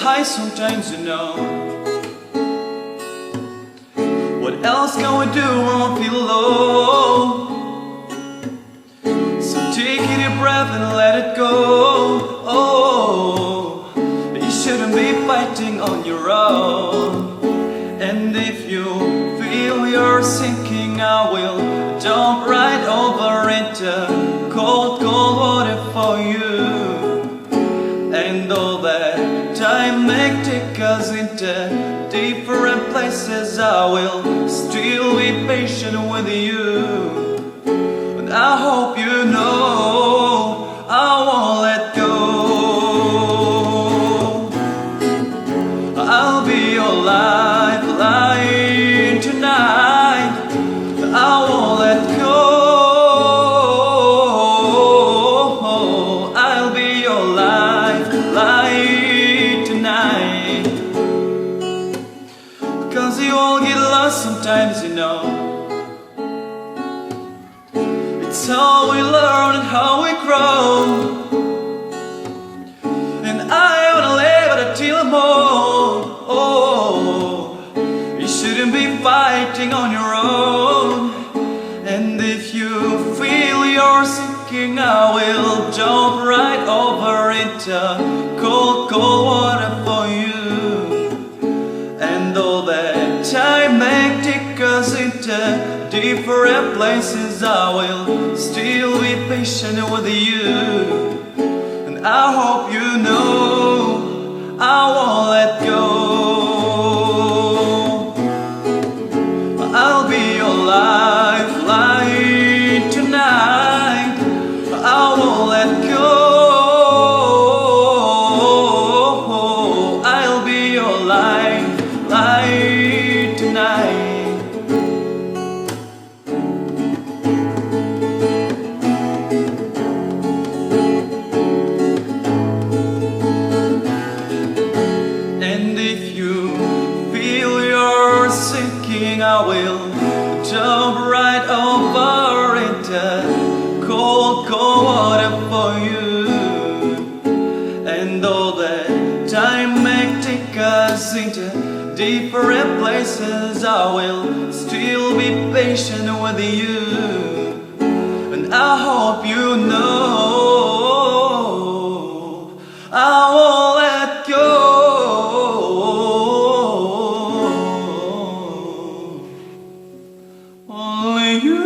high sometimes, you know. What else can we do when we feel low? So take a deep breath and let it go. Oh, you shouldn't be fighting on your own. And if you feel you're sinking, I will jump right over into cold, cold water for you. And all that time may take us into different places, I will still be patient with you. And I hope you know I won't let go. I'll be your lifeline tonight. I won't let go. I'll be your lifeline tonight. Cause you all get lost sometimes, you know. It's how we learn and how we grow. And I wanna live it till more. Oh, you shouldn't be fighting on your own. And if you feel you're sinking, I will jump right over into cold, cold water for you. And all that time may take us into different places, I will still be patient with you. And I hope you know I won't let go. I'll be your lifeline tonight. I won't let go. I'll be your lifeline tonight. And if you feel you're sinking, I will jump right over into cold, cold water for you. And all that time may take us into different places, I will still be patient with you. And I hope you know I won't let go. Only you.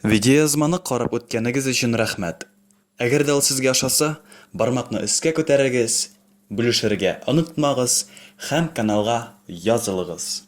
Видеоязманы қарап өткенігіз үшін рахмет. Әгер дәл сезгә ошаса, бармакны өскә күтәрегез, бүлешергә онытмагыз һәм каналга язылыгыз.